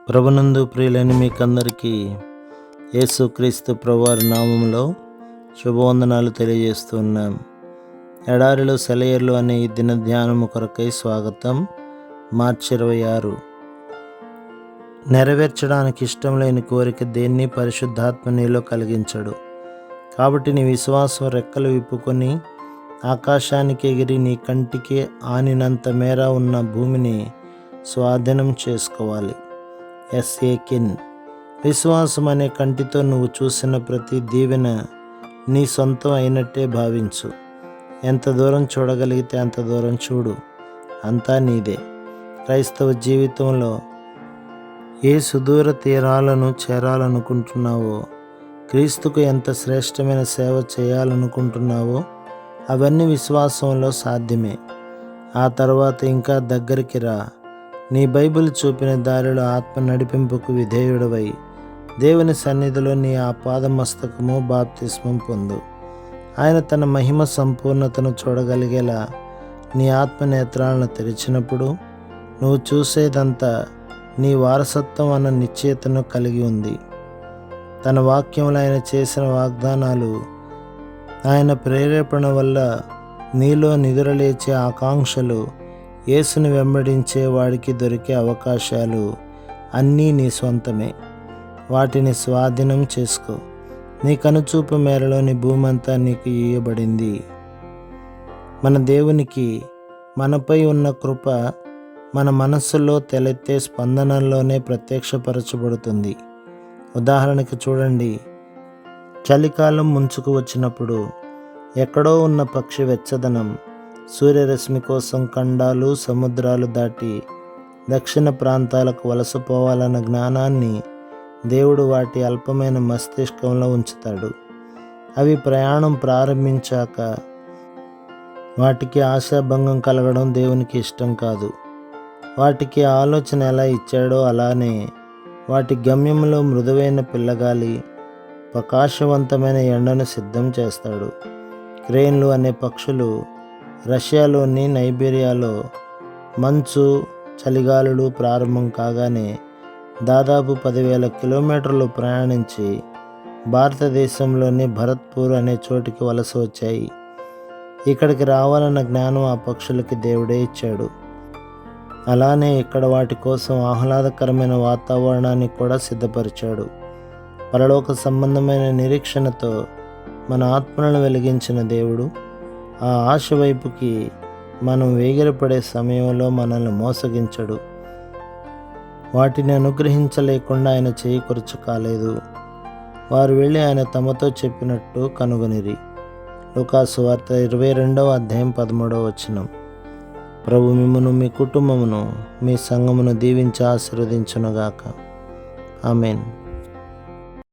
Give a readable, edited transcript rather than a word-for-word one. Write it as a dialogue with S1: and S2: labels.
S1: ప్రభునందు ప్రియులైన మీకందరికీ యేసుక్రీస్తు ప్రభువారి నామములో శుభవందనాలు తెలియజేస్తున్నాం. ఎడారిలో సెలయేర్లు అనే ఈ దిన ధ్యానము కొరకై స్వాగతం. మార్చి 26. నెరవేర్చడానికి ఇష్టం లేని కోరిక దేన్ని పరిశుద్ధాత్మ నీలో కలిగించడు. కాబట్టి నీ విశ్వాసం రెక్కలు విప్పుకొని ఆకాశానికి ఎగిరి నీ కంటికి ఆనినంత మేర ఉన్న భూమిని స్వాధీనం చేసుకోవాలి. ఎస్ఏకిన్. విశ్వాసం అనే కంటితో నువ్వు చూసిన ప్రతి దీవెన నీ సొంతం అయినట్టే భావించు. ఎంత దూరం చూడగలిగితే అంత దూరం చూడు, అంతా నీదే. క్రైస్తవ జీవితంలో ఏ సుదూర తీరాలను చేరాలనుకుంటున్నావో, క్రీస్తుకు ఎంత శ్రేష్టమైన సేవ చేయాలనుకుంటున్నావో అవన్నీ విశ్వాసంలో సాధ్యమే. ఆ తర్వాత ఇంకా దగ్గరికి రా. నీ బైబిల్ చూపిన దారిలో ఆత్మ నడిపింపుకు విధేయుడవై దేవుని సన్నిధిలో నీ ఆపాదమస్తకము బాప్తిస్మం పొందు. ఆయన తన మహిమ సంపూర్ణతను చూడగలిగేలా నీ ఆత్మనేత్రాలను తెరిచినప్పుడు నువ్వు చూసేదంతా నీ వారసత్వం అన్న నిశ్చయతను కలిగి ఉంది. తన వాక్యములు ఆయన చేసిన వాగ్దానాలు, ఆయన ప్రేరేపణ వల్ల నీలో నిదురలేచే ఆకాంక్షలు, యేసుని వెంబడించే వాడికి దొరికే అవకాశాలు అన్నీ నీ సొంతమే. వాటిని స్వాధీనం చేసుకో. నీ కనుచూపు మేరలోని భూమంతా నీకు ఇయ్యబడింది. మన దేవునికి మనపై ఉన్న కృప మన మనస్సులో తలెత్తే స్పందనల్లోనే ప్రత్యక్షపరచబడుతుంది. ఉదాహరణకి చూడండి, చలికాలం ముంచుకు వచ్చినప్పుడు ఎక్కడో ఉన్న పక్షి వెచ్చదనం సూర్యరశ్మి కోసం ఖండాలు సముద్రాలు దాటి దక్షిణ ప్రాంతాలకు వలసపోవాలన్న జ్ఞానాన్ని దేవుడు వాటి అల్పమైన మస్తిష్కంలో ఉంచుతాడు. అవి ప్రయాణం ప్రారంభించాక వాటికి ఆశాభంగం కలగడం దేవునికి ఇష్టం కాదు. వాటికి ఆలోచన ఎలా ఇచ్చాడో అలానే వాటి గమ్యంలో మృదువైన పిల్లగాలి, ప్రకాశవంతమైన ఎండను సిద్ధం చేస్తాడు. క్రేన్లు అనే పక్షులు రష్యాలోని నైబీరియాలో మంచు చలిగాలులు ప్రారంభం కాగానే దాదాపు 10,000 కిలోమీటర్లు ప్రయాణించి భారతదేశంలోని భరత్పూర్ అనే చోటికి వలస వచ్చాయి. ఇక్కడికి రావాలన్న జ్ఞానం ఆ పక్షులకి దేవుడే ఇచ్చాడు. అలానే ఇక్కడ వాటి కోసం ఆహ్లాదకరమైన వాతావరణాన్ని కూడా సిద్ధపరిచాడు. పరలోక సంబంధమైన నిరీక్షణతో మన ఆత్మలను వెలిగించిన దేవుడు ఆ ఆశ వైపుకి మనం వేగిరపడే సమయంలో మనల్ని మోసగించడు. వాటిని అనుగ్రహించలేకుండా ఆయన చేయి కొరచు కాలేదు. వారు వెళ్ళి ఆయన తమతో చెప్పినట్టు కనుగొనిరి. లూకాసు వార్త 22వ అధ్యాయం 13వ వచనం. ప్రభు మిమ్మును, మీ కుటుంబమును, మీ సంఘమును దీవించి ఆశీర్వదించునుగాక. ఆమేన్.